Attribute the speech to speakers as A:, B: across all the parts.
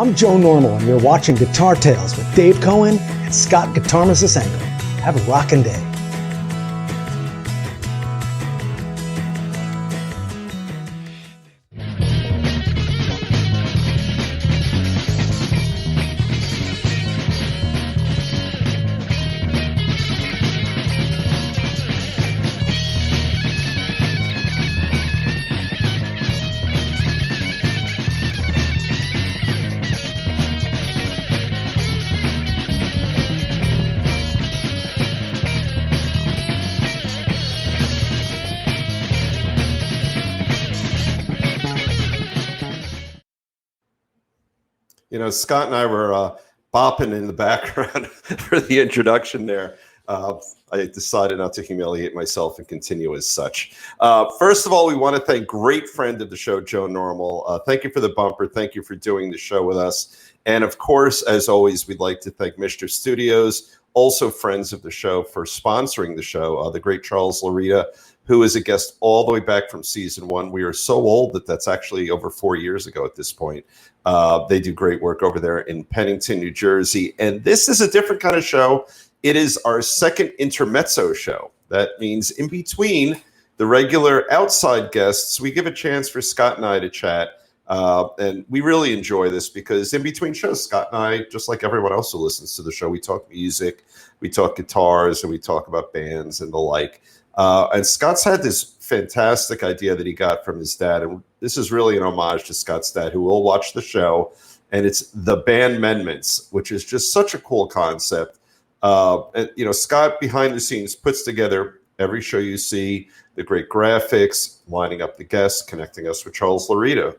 A: I'm Joe Normal, and you're watching Guitar Tales with Dave Cohen and Scott Guitarmacist Engel. Have a rockin' day.
B: You know, Scott and I were bopping in the background for the introduction there. I decided not to humiliate myself and continue as such. First of all, we want to thank great friend of the show, Joe Normal. Thank you for the bumper. Thank you for doing the show with us. And of course, as always, we'd like to thank Mr. Studios, also friends of the show, for sponsoring the show. The great Charles Larita, who is a guest all the way back from season 1. We are so old that that's actually over 4 years ago at this point. They do great work over there in Pennington, New Jersey. And this is a different kind of show. It is our second intermezzo show. That means in between the regular outside guests, we give a chance for Scott and I to chat. And we really enjoy this because in between shows, Scott and I, just like everyone else who listens to the show, we talk music, we talk guitars, and we talk about bands and the like. And Scott's had this fantastic idea that he got from his dad. And this is really an homage to Scott's dad, who will watch the show. And it's the Bandmendments, which is just such a cool concept. And, you know, Scott behind the scenes puts together every show you see, the great graphics, lining up the guests, connecting us with Charles Larita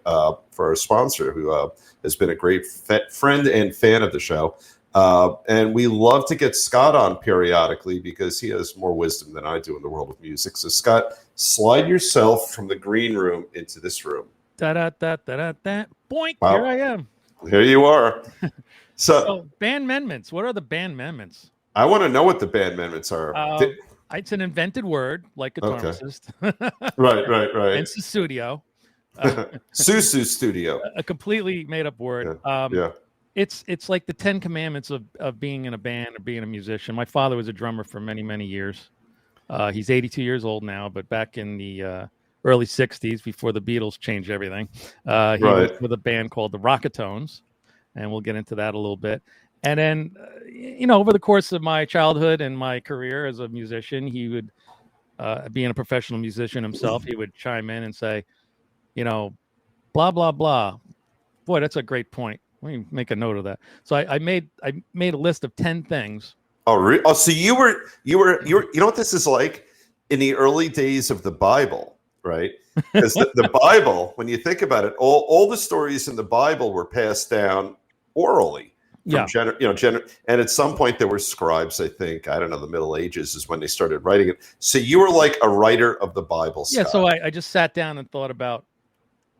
B: for our sponsor, who has been a great friend and fan of the show. And we love to get Scott on periodically because he has more wisdom than I do in the world of music. So, Scott, slide yourself from the green room into this room.
C: Da-da-da-da-da-da. Boink,
B: Wow.
C: Here I am.
B: Here you are. So,
C: Bandmendments. What are the Bandmendments?
B: I want to know what the Bandmendments are.
C: It's an invented word, like Guitarmacist.
B: Okay. Right.
C: It's the studio.
B: Susu Studio.
C: A completely made-up word.
B: Yeah.
C: It's like the 10 commandments of being in a band or being a musician. My father was a drummer for many, many years. He's 82 years old now, but back in the early 60s, before the Beatles changed everything, he was with a band called the Rocketones, and we'll get into that a little bit. And then, over the course of my childhood and my career as a musician, he would, being a professional musician himself, he would chime in and say, blah, blah, blah. Boy, that's a great point. Let me make a note of that. So I made a list of 10 things.
B: Oh, so you were, you know what this is like in the early days of the Bible, right? Because the Bible, when you think about it, all the stories in the Bible were passed down orally. And at some point there were scribes, I think. I don't know, the Middle Ages is when they started writing it. So you were like a writer of the Bible.
C: Yeah, so I just sat down and thought about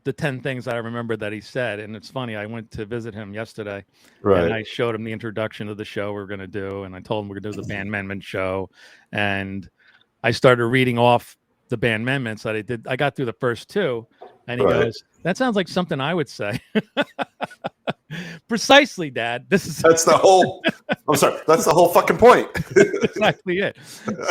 C: the 10 things that I remember that he said. And it's funny, I went to visit him yesterday. Right. And I showed him the introduction of the show we're going to do. And I told him we're going to do the Bandmendment show. And I started reading off the Bandmendments that I did. I got through the first 2. And he goes, that sounds like something I would say. Precisely, Dad.
B: That's the whole. I'm sorry. That's the whole fucking point.
C: Exactly it.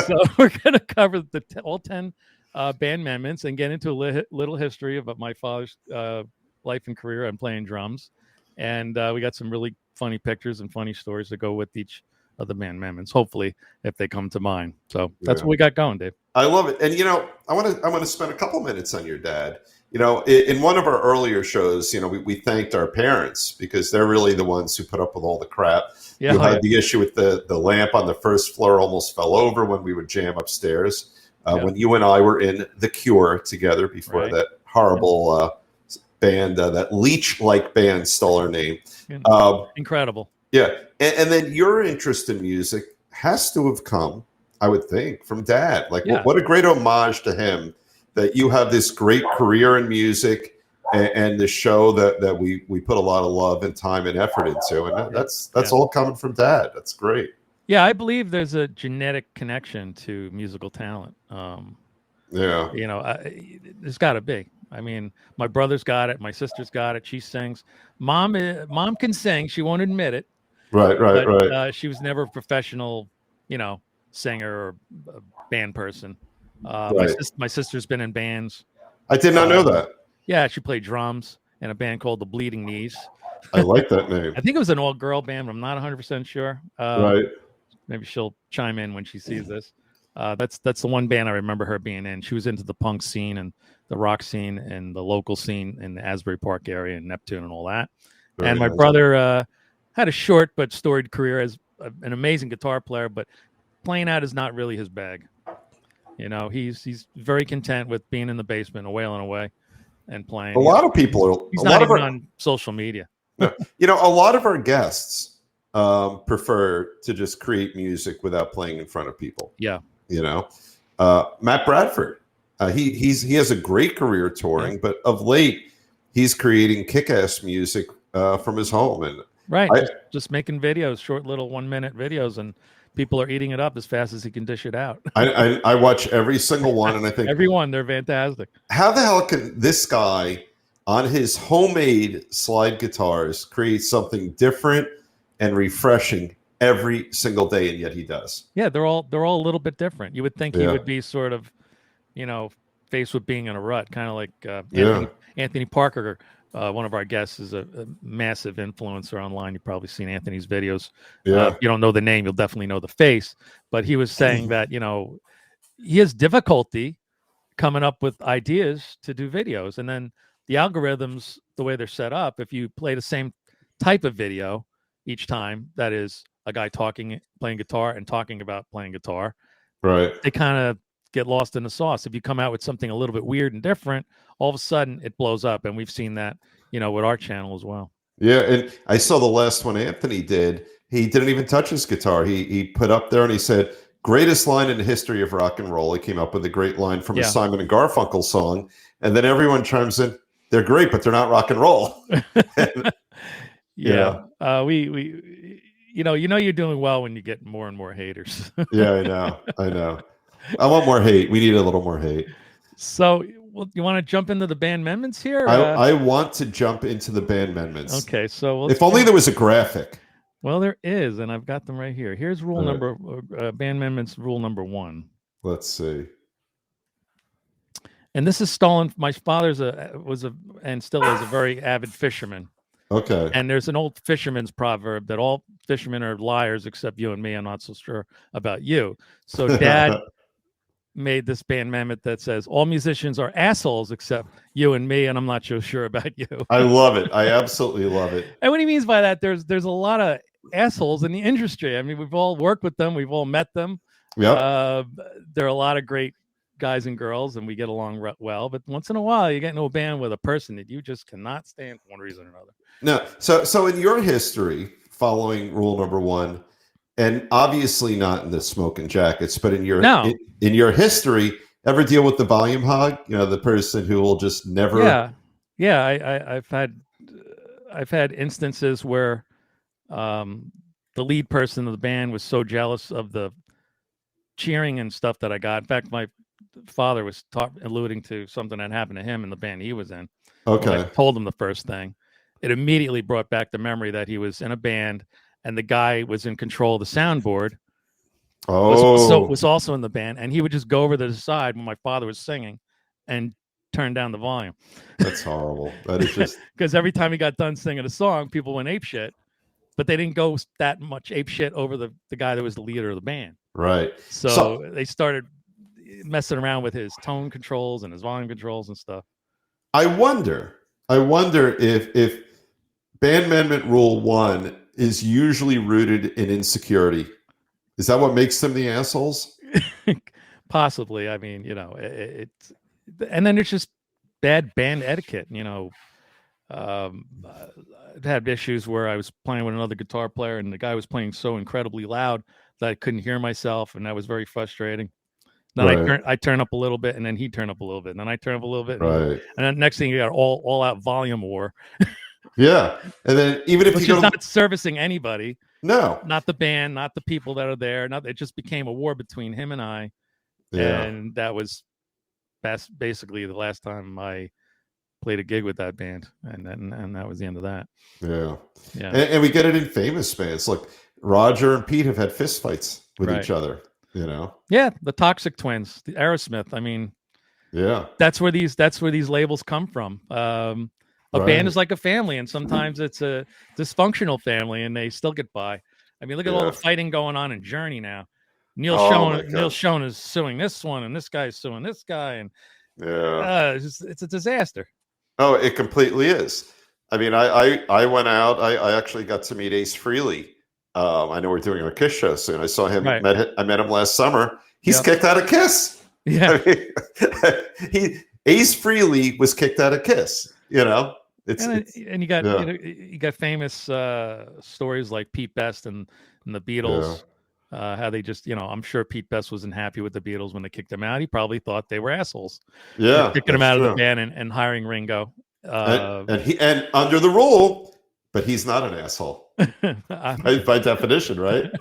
C: So we're going to cover all 10 Bandmendments and get into a little history about my father's life and career on playing drums. And we got some really funny pictures and funny stories to go with each of the Bandmendments. Hopefully, if they come to mind. So that's what we got going, Dave.
B: I love it. And I want to spend a couple minutes on your dad. In one of our earlier shows, we thanked our parents because they're really the ones who put up with all the crap. You had the issue with the lamp on the first floor almost fell over when we would jam upstairs. When you and I were in The Cure together before that horrible band, that Leech-like band stole our name.
C: Incredible.
B: Yeah. And then your interest in music has to have come, I would think, from Dad. What a great homage to him that you have this great career in music and the show that we put a lot of love and time and effort into. And that's all coming from Dad. That's great.
C: Yeah, I believe there's a genetic connection to musical talent. There's got to be. I mean, my brother's got it. My sister's got it. She sings. Mom can sing. She won't admit it.
B: Right.
C: But she was never a professional, singer or band person.
B: Right.
C: My sister's been in bands.
B: I did not know that.
C: Yeah, she played drums in a band called the Bleeding Knees.
B: I like that name.
C: I think it was an all-girl band, but I'm not 100% sure.
B: Right.
C: Maybe she'll chime in when she sees this. That's the one band I remember her being in. She was into the punk scene and the rock scene and the local scene in the Asbury Park area and Neptune and all that.
B: Very
C: and my
B: nice.
C: brother had a short but storied career as an amazing guitar player, but playing out is not really his bag. He's very content with being in the basement and wailing away and playing.
B: A lot of people are.
C: He's not even on social media.
B: No, a lot of our guests prefer to just create music without playing in front of people.
C: Yeah.
B: Matt Bradford, he has a great career touring, but of late he's creating kick-ass music from his home. And
C: right, just making videos, short little 1-minute videos, and people are eating it up as fast as he can dish it out.
B: I watch every single one, and I think
C: everyone, they're fantastic.
B: How the hell can this guy on his homemade slide guitars create something different and refreshing every single day, and yet he does?
C: Yeah, they're all a little bit different. You would think he would be sort of, faced with being in a rut, kind of like Anthony Parker. One of our guests is a massive influencer online. You've probably seen Anthony's videos. If you don't know the name, you'll definitely know the face. But he was saying that, he has difficulty coming up with ideas to do videos. And then the algorithms, the way they're set up, if you play the same type of video each time, that is a guy playing guitar and talking about playing guitar,
B: right?
C: They kind of get lost in the sauce. If you come out with something a little bit weird and different, all of a sudden it blows up. And we've seen that, with our channel as well.
B: Yeah. And I saw the last one Anthony did. He didn't even touch his guitar. He put up there and he said, greatest line in the history of rock and roll. He came up with a great line from a Simon and Garfunkel song. And then everyone chimes in, they're great, but they're not rock and roll.
C: Yeah. We you're doing well when you get more and more haters.
B: Yeah, I know. I want more hate. We need a little more hate.
C: So, you want to jump into the Bandmendments here?
B: I want to jump into the Bandmendments.
C: Okay, so
B: if only there was a graphic.
C: Well, there is, and I've got them right here. Here's Bandmendments rule number 1.
B: Let's see.
C: And this is stolen. My father's and still is a very avid fisherman.
B: Okay.
C: And there's an old fisherman's proverb that all fishermen are liars except you and me. I'm not so sure about you. So Dad made this Bandmendment that says all musicians are assholes except you and me, and I'm not so sure about you.
B: I love it. I absolutely love it.
C: And what he means by that, there's a lot of assholes in the industry. I mean, we've all worked with them. We've all met them.
B: Yeah.
C: There are a lot of great guys and girls, and we get along well. But once in a while, you get into a band with a person that you just cannot stand for one reason or another.
B: No. So in your history, following rule number 1, and obviously not in the Smoking Jackets, but in your in your history, ever deal with the volume hog? The person who will just never.
C: Yeah. I've had instances where the lead person of the band was so jealous of the cheering and stuff that I got. In fact, my father was alluding to something that happened to him in the band he was in.
B: Okay.
C: When I told him the first thing, it immediately brought back the memory that he was in a band and the guy was in control of the soundboard. Was also in the band, and he would just go over to the side when my father was singing and turn down the volume.
B: That's horrible. That is just
C: because every time he got done singing a song, people went ape shit, but they didn't go that much ape shit over the guy that was the leader of the band.
B: Right.
C: So they started messing around with his tone controls and his volume controls and stuff.
B: I wonder if Bandmendment Rule 1 is usually rooted in insecurity. Is that what makes them the assholes?
C: Possibly. I mean, it's and then it's just bad band etiquette. I've had issues where I was playing with another guitar player and the guy was playing so incredibly loud that I couldn't hear myself, and that was very frustrating. Then I turn up a little bit, and then he'd turn up a little bit, and then I turn up a little bit, and then next thing you got all out volume war.
B: Yeah, and then even if
C: you're not servicing anybody,
B: no,
C: not the band, not the people that are there, it just became a war between him and I, and that was basically the last time I played a gig with that band, and that was the end of that.
B: Yeah.
C: Yeah.
B: And we get it in famous bands. Look, Roger and Pete have had fistfights with
C: Right.
B: each other, you know?
C: Yeah, the Toxic Twins, the Aerosmith. I mean,
B: Yeah.
C: that's where these labels come from. A band is like a family, and sometimes it's a dysfunctional family, and they still get by. I mean, look at all the fighting going on in Journey now. Neil Schon is suing this one, and this guy's suing this guy, and it's a disaster.
B: Oh, it completely is. I mean, I went out. I actually got to meet Ace Frehley. I know we're doing a Kiss show soon. I saw him.
C: Right.
B: I met him last summer. He's kicked out of Kiss.
C: Yeah.
B: I mean, Ace Frehley was kicked out of Kiss. You know,
C: and you got you got famous stories like Pete Best and the Beatles. How they just, I'm sure Pete Best wasn't happy with the Beatles when they kicked him out. He probably thought they were assles.
B: Yeah,
C: kicking him out of the band and hiring Ringo.
B: And under the rule, but he's not an asshole by definition, right?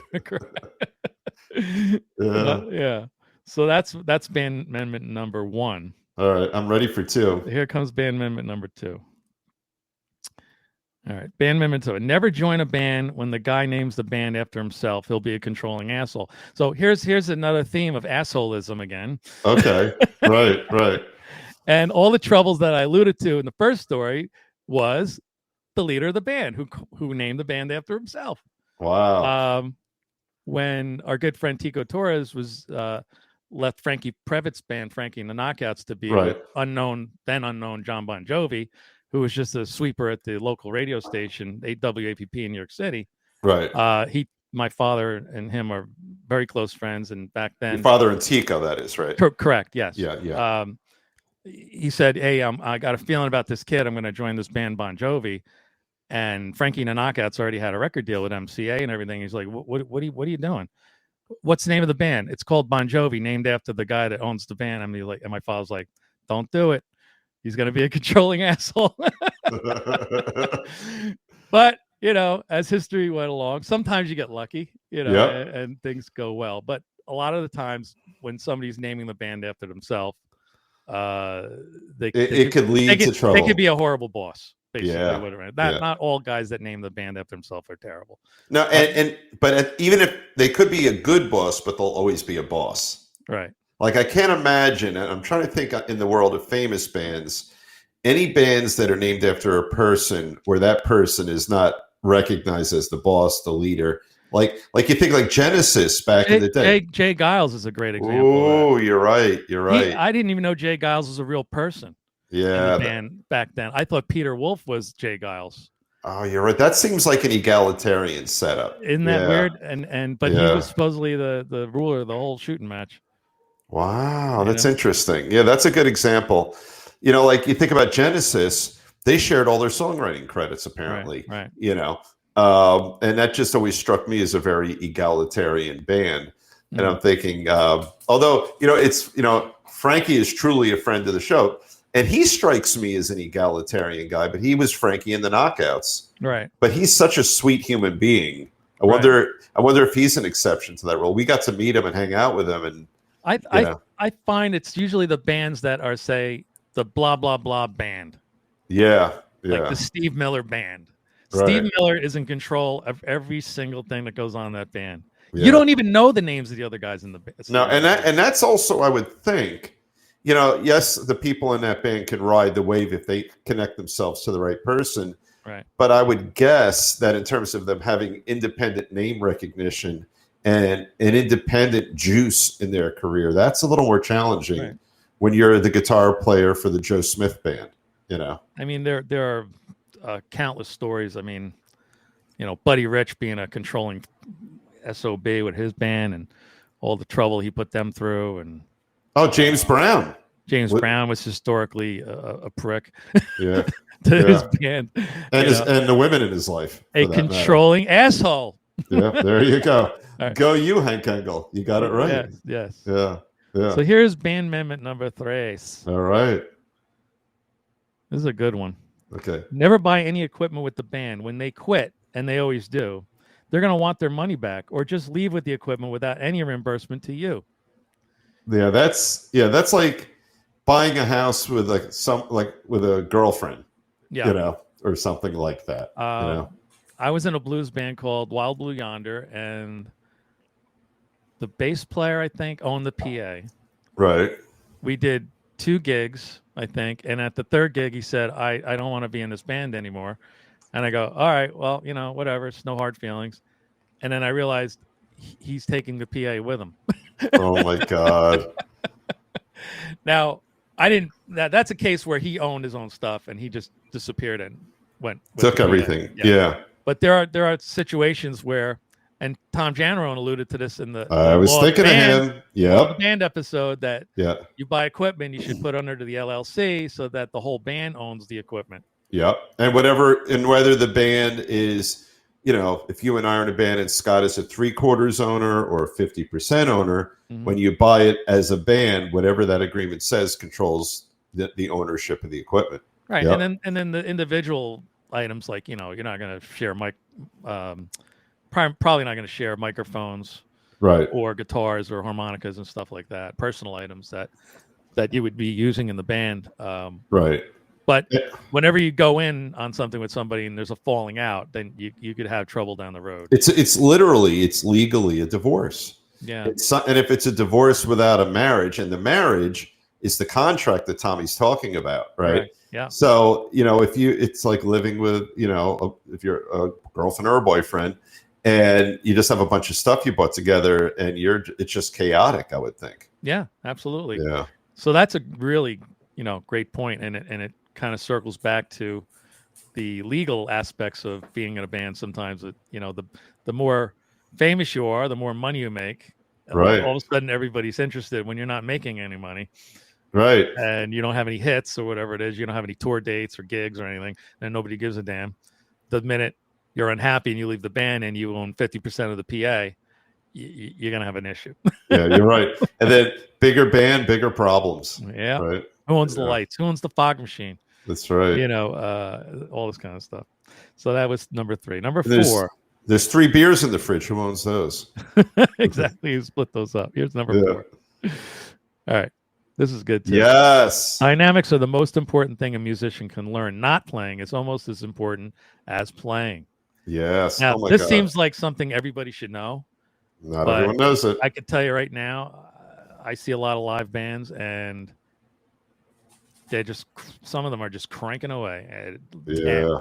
C: Yeah. So that's Bandmendment number 1.
B: All right, I'm ready for 2.
C: Here comes Bandmendment number 2. All right, Bandmendment 2. Never join a band when the guy names the band after himself. He'll be a controlling asshole. So here's another theme of assholism again.
B: Okay, right.
C: And all the troubles that I alluded to in the first story was the leader of the band who named the band after himself.
B: Wow.
C: When our good friend Tico Torres was left Frankie Previtt's band, Frankie and the Knockouts, to be with then unknown John Bon Jovi, who was just a sweeper at the local radio station, WAPP in New York City.
B: Right.
C: My father and him are very close friends, and back then,
B: your father and Tico, that is right.
C: Correct. Yes.
B: Yeah.
C: He said, "Hey, I got a feeling about this kid. I'm going to join this band, Bon Jovi." And Frankie and the Knockouts already had a record deal with MCA and everything. He's like, "What are you doing? What's the name of the band?" "It's called Bon Jovi, named after the guy that owns the band." And my father's like, "Don't do it. He's going to be a controlling asshole." But, as history went along, sometimes you get lucky, and things go well. But a lot of the times when somebody's naming the band after themselves, it
B: could lead to trouble.
C: They could be a horrible boss. Basically, not all guys that name the band after themselves are terrible.
B: No, but even if they could be a good boss, but they'll always be a boss.
C: Right.
B: Like, I can't imagine, and I'm trying to think in the world of famous bands, any bands that are named after a person where that person is not recognized as the boss, the leader. Like you think like Genesis back in the day.
C: Jay Giles is a great example.
B: Oh, you're right.
C: I didn't even know Jay Giles was a real person.
B: Yeah.
C: In the band back then. I thought Peter Wolf was Jay Giles.
B: Oh, you're right. That seems like an egalitarian setup.
C: Isn't that weird? But he was supposedly the ruler of the whole shooting match.
B: Wow, that's interesting. Yeah, that's a good example. Like you think about Genesis, they shared all their songwriting credits apparently.
C: Right.
B: And that just always struck me as a very egalitarian band. And I'm thinking, although Frankie is truly a friend of the show, and he strikes me as an egalitarian guy, but he was Frankie in the Knockouts.
C: Right.
B: But he's such a sweet human being. I wonder if he's an exception to that rule. We got to meet him and hang out with him, and
C: I find it's usually the bands that are, say, the blah blah blah band.
B: Yeah.
C: Like the Steve Miller band.
B: Right.
C: Steve Miller is in control of every single thing that goes on in that band.
B: Yeah.
C: You don't even know the names of the other guys in the band.
B: No, and that's also, I would think, yes, the people in that band can ride the wave if they connect themselves to the right person.
C: Right.
B: But I would guess that in terms of them having independent name recognition and an independent juice in their career, that's a little more challenging when you're the guitar player for the Joe Smith band.
C: I mean, there are countless stories. I mean, Buddy Rich being a controlling SOB with his band and all the trouble he put them through, and
B: James Brown.
C: Brown was historically a prick.
B: Yeah.
C: To his band
B: and the women in his life.
C: A controlling asshole.
B: Yeah, there you go.
C: Right.
B: Go you, Hank Engel. You got it right.
C: Yes.
B: Yeah.
C: So here's Bandmendment number 3.
B: All right.
C: This is a good one.
B: Okay.
C: Never buy any equipment with the band. When they quit, and they always do, they're going to want their money back, or just leave with the equipment without any reimbursement to you.
B: Yeah, that's like buying a house with with a girlfriend,
C: Yeah.
B: or something like that.
C: I was in a blues band called Wild Blue Yonder, and the bass player, I think, owned the PA.
B: Right.
C: We did 2 gigs, I think, and at the 3rd gig, he said, I don't want to be in this band anymore. And I go, all right, well, whatever. It's no hard feelings. And then I realized he's taking the PA with him.
B: Oh my God.
C: Now, I didn't. That's a case where he owned his own stuff and he just disappeared and went.
B: Took everything. Yeah.
C: But there are situations where, and Tom Janarone alluded to this in the.
B: I was thinking of him. Yeah.
C: The band episode that.
B: Yeah.
C: You buy equipment, you should put under the LLC so that the whole band owns the equipment.
B: Yeah, and whether the band is, if you and I are in a band and Scott is a 3/4 owner or a 50% owner, when you buy it as a band, whatever that agreement says controls the ownership of the equipment.
C: Right,
B: yep.
C: and then the individual items, like you're not going to share probably not going to share microphones,
B: right,
C: or guitars or harmonicas and stuff like that. Personal items that you would be using in the band,
B: right.
C: But whenever you go in on something with somebody and there's a falling out, then you could have trouble down the road.
B: It's legally a divorce.
C: Yeah.
B: And if it's a divorce without a marriage, and the marriage is the contract that Tommy's talking about, right?
C: Yeah.
B: So, it's like living with, if you're a girlfriend or a boyfriend and you just have a bunch of stuff you bought together and it's just chaotic, I would think.
C: Yeah, absolutely.
B: Yeah.
C: So that's a really, great point. And it kind of circles back to the legal aspects of being in a band. Sometimes the more famous you are, the more money you make.
B: Right.
C: All of a sudden everybody's interested when you're not making any money.
B: Right.
C: And you don't have any hits or whatever it is. You don't have any tour dates or gigs or anything. And nobody gives a damn. The minute you're unhappy and you leave the band and you own 50% of the PA, you're going to have an issue.
B: Yeah, you're right. And then bigger band, bigger problems.
C: Yeah.
B: Right.
C: Who owns the lights? Who owns the fog machine?
B: That's right.
C: All this kind of stuff. So that was number 3. Number 4.
B: There's 3 beers in the fridge. Who owns those?
C: Exactly. You split those up. Here's number 4. All right. This is good too.
B: Yes.
C: Dynamics are the most important thing a musician can learn. Not playing is almost as important as playing.
B: Yes.
C: Now, this seems like something everybody should know.
B: Not everyone knows it.
C: I can tell you right now, I see a lot of live bands and some of them are just cranking away.
B: Yeah.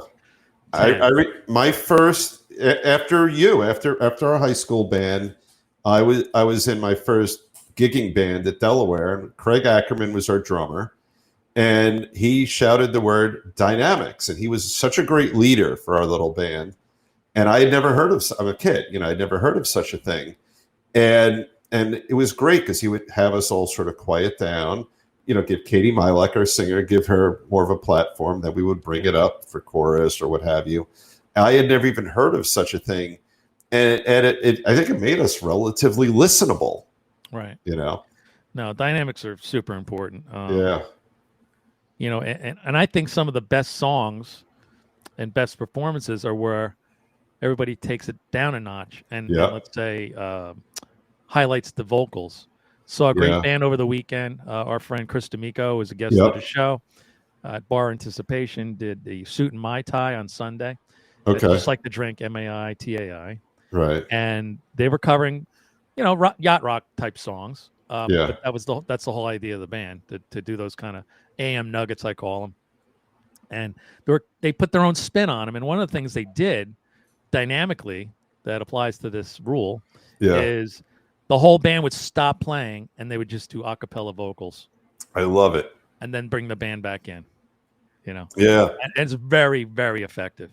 B: My first, after our high school band, I was in my first gigging band at Delaware, and Craig Ackerman was our drummer, and he shouted the word dynamics, and he was such a great leader for our little band. And I had never heard of, I'm a kid, I'd never heard of such a thing. And it was great because he would have us all sort of quiet down, give Katie Milek, our singer, give her more of a platform, that we would bring it up for chorus or what have you. I had never even heard of such a thing. And I think it made us relatively listenable.
C: Right.
B: No,
C: dynamics are super important.
B: Yeah.
C: And I think some of the best songs and best performances are where everybody takes it down a notch and let's say highlights the vocals. Saw a great band over the weekend. Our friend Chris D'Amico was a guest of the show at Bar Anticipation, did the Suit and Mai Tai on Sunday.
B: Okay.
C: Just like the drink, MAITAI.
B: Right.
C: And they were covering, yacht rock type songs. But that's the whole idea of the band, to do those kind of AM nuggets, I call them. And they put their own spin on them. And one of the things they did dynamically that applies to this rule is the whole band would stop playing and they would just do a cappella vocals.
B: I love it.
C: And then bring the band back in, Yeah. And it's very, very effective.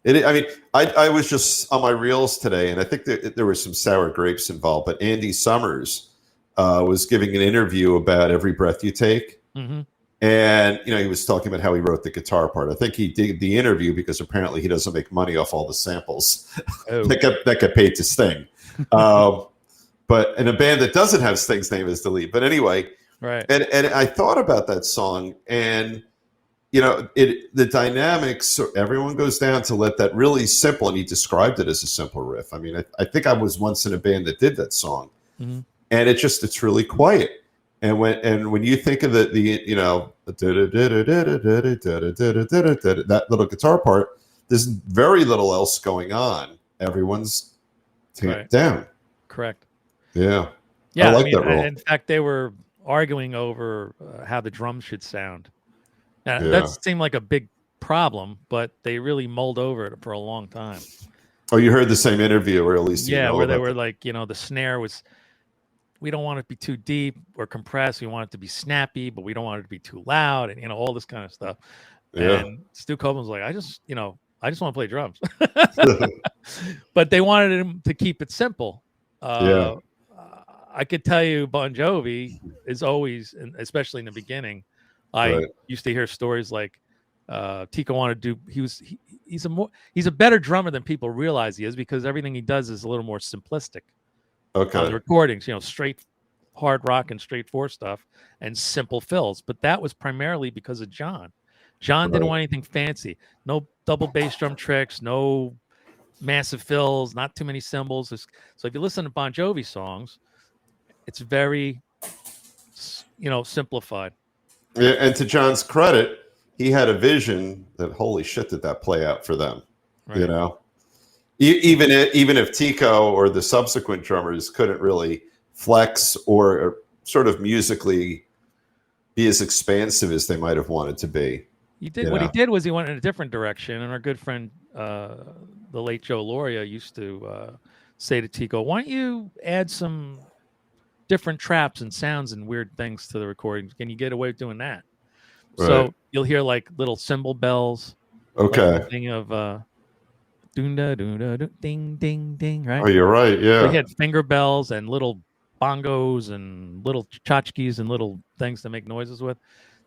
B: I was just on my reels today, and I think there were some sour grapes involved, but Andy Summers was giving an interview about Every Breath You Take.
C: Mm-hmm.
B: And, he was talking about how he wrote the guitar part. I think he did the interview because apparently he doesn't make money off all the samples that get paid to Sting. But in a band that doesn't have Sting's name as the lead. But anyway,
C: right.
B: And I thought about that song, and the dynamics, everyone goes down to let that really simple, and he described it as a simple riff. I think I was once in a band that did that song,
C: mm-hmm.
B: and it's really quiet. when you think of the you know that little guitar part, there's very little else going on. Everyone's tamped down.
C: Correct.
B: Yeah.
C: Yeah.
B: I like that role.
C: In fact, they were arguing over how the drums should sound. Now,
B: Yeah.
C: that seemed like a big problem, but they really mulled over it for a long time.
B: Oh, you heard the same interview, or at least
C: where they were like, you know, the snare was, we don't want it to be too deep or compressed. We want it to be snappy, but we don't want it to be too loud, and you know, all this kind of stuff.
B: Yeah.
C: And Stu Copeland's like, I just want to play drums. But they wanted him to keep it simple. I could tell you Bon Jovi is always, especially in the beginning, I used to hear stories like Tico wanted to do, he's a better drummer than people realize he is, because everything he does is a little more simplistic.
B: Okay.
C: On the recordings, you know, straight hard rock and straight four stuff and simple fills. But that was primarily because of John. John didn't want anything fancy. No double bass drum tricks, no massive fills, not too many cymbals. So if you listen to Bon Jovi songs, it's very, you know, simplified.
B: Yeah, and to John's credit, he had a vision that, holy shit, did that play out for them? Right. You know, even if Tico or the subsequent drummers couldn't really flex or sort of musically be as expansive as they might have wanted to be.
C: He did what he did was he went in a different direction, and our good friend, the late Joe Loria, used to say to Tico, "Why don't you add some different traps and sounds and weird things to the recordings? Can you get away with doing that?" Right. So you'll hear like little cymbal bells.
B: Okay.
C: Like thing of ding ding ding. Right.
B: Oh, you're right. Yeah.
C: They had finger bells and little bongos and little tchotchkes and little things to make noises with.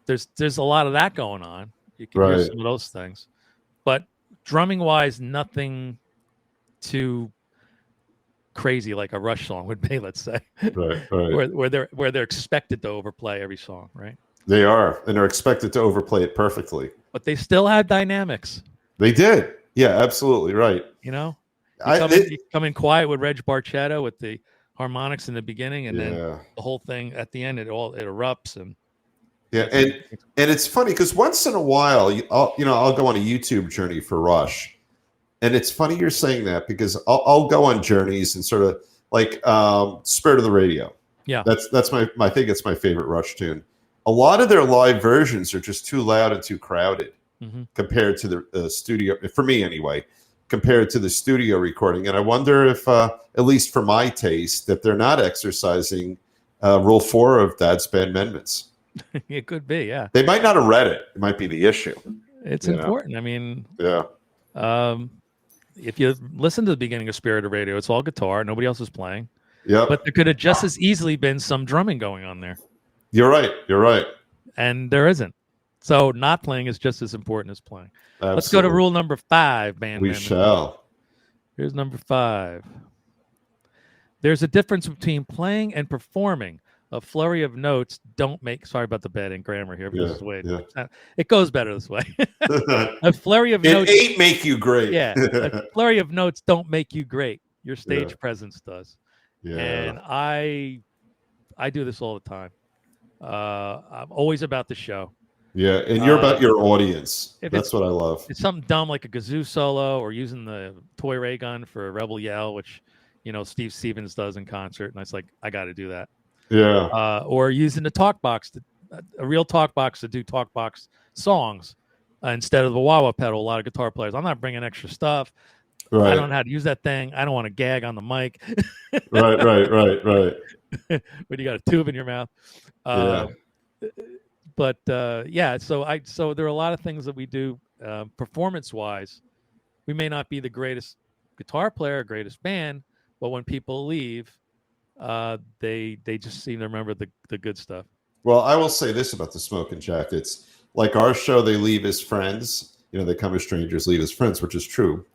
C: There's a lot of that going on. You can hear some of those things, but drumming wise, nothing too crazy like a Rush song would be, let's say. Right. Where they're expected to overplay every song, right?
B: They are, and they're expected to overplay it perfectly.
C: But they still had dynamics.
B: They did. Yeah, absolutely right.
C: You know, you come in quiet with Reg Barchetta with the harmonics in the beginning, and then the whole thing at the end, it erupts. And
B: and it's funny because once in a while, I'll go on a YouTube journey for Rush. And it's funny you're saying that, because I'll go on journeys and sort of like Spirit of the Radio. Yeah, that's I think it's my favorite Rush tune. A lot of their live versions are just too loud and too crowded compared to the studio, for me anyway, compared to the studio recording. And I wonder if, at least for my taste, that they're not exercising Rule 4 of Dad's Bandmendments.
C: It could be, yeah.
B: They might not have read it. It might be the issue.
C: It's important. I mean, if you listen to the beginning of Spirit of Radio, it's all guitar. Nobody else is playing. Yeah. But there could have just as easily been some drumming going on there.
B: You're right.
C: And there isn't. So not playing is just as important as playing. Absolutely. Let's go to rule number 5, Bandmendments.
B: We shall.
C: Here's number 5. There's a difference between playing and performing. A flurry of notes don't make. Sorry about the bad in grammar here. But this is the way it goes better this way. A flurry of notes.
B: It ain't make you great.
C: Yeah. A flurry of notes don't make you great. Your stage presence does. Yeah. And I do this all the time. I'm always about the show.
B: Yeah, and you're about your audience. That's what I love.
C: It's something dumb like a kazoo solo or using the toy ray gun for a Rebel Yell, which Steve Stevens does in concert, and I was like, I got to do that. Yeah. Or using the talk box, a real talk box to do talk box songs instead of the wah-wah pedal. A lot of guitar players. I'm not bringing extra stuff. Right. I don't know how to use that thing. I don't want to gag on the mic.
B: Right.
C: When you got a tube in your mouth. But so there are a lot of things that we do performance-wise. We may not be the greatest guitar player, greatest band, but when people leave, they just seem to remember the good stuff.
B: Well, I will say this about the Smoking Jackets. Like our show, they leave as friends. They come as strangers, leave as friends, which is true.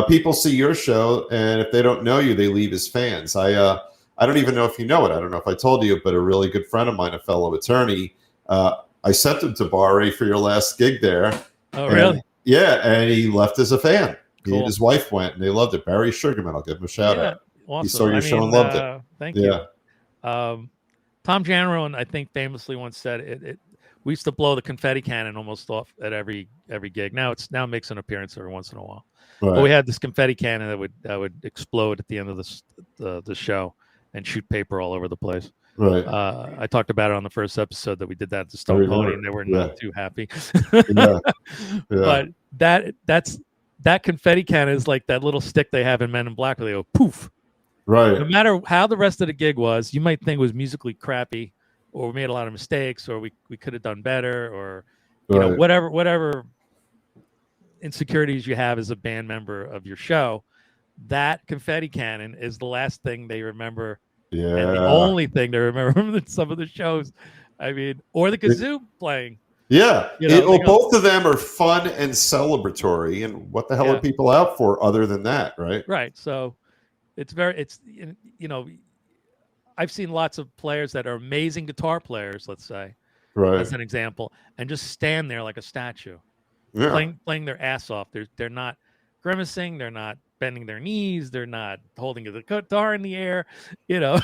B: People see your show, and if they don't know you, they leave as fans. I don't even know if you know it. I don't know if I told you, but a really good friend of mine, a fellow attorney, I sent him to Bar for your last gig there.
C: Oh, really?
B: Yeah, and he left as a fan. Cool. He and his wife went, and they loved it. Barry Sugarman, I'll give him a shout out.
C: Awesome.
B: He saw your show and loved it.
C: Thank you. Tom Janneron, I think, famously once said it. We used to blow the confetti cannon almost off at every gig. Now it makes an appearance every once in a while.
B: Right.
C: But we had this confetti cannon that would explode at the end of the show and shoot paper all over the place.
B: Right.
C: I talked about it on the first episode that we did that at the Stone Pony, and they were not too happy.
B: Yeah.
C: But that confetti cannon is like that little stick they have in Men in Black where they go poof.
B: Right.
C: No matter how the rest of the gig was, you might think it was musically crappy, or we made a lot of mistakes, or we could have done better, or you know, whatever insecurities you have as a band member of your show. That confetti cannon is the last thing they remember.
B: Yeah.
C: And the only thing they remember from some of the shows, I mean, or the kazoo playing.
B: Yeah.
C: You know,
B: both of them are fun and celebratory. And what the hell are people out for other than that, right?
C: Right. So it's you know, I've seen lots of players that are amazing guitar players, let's say,
B: right,
C: as an example, and just stand there like a statue, playing their ass off. They're not grimacing. They're not bending their knees. They're not holding the guitar in the air. You know,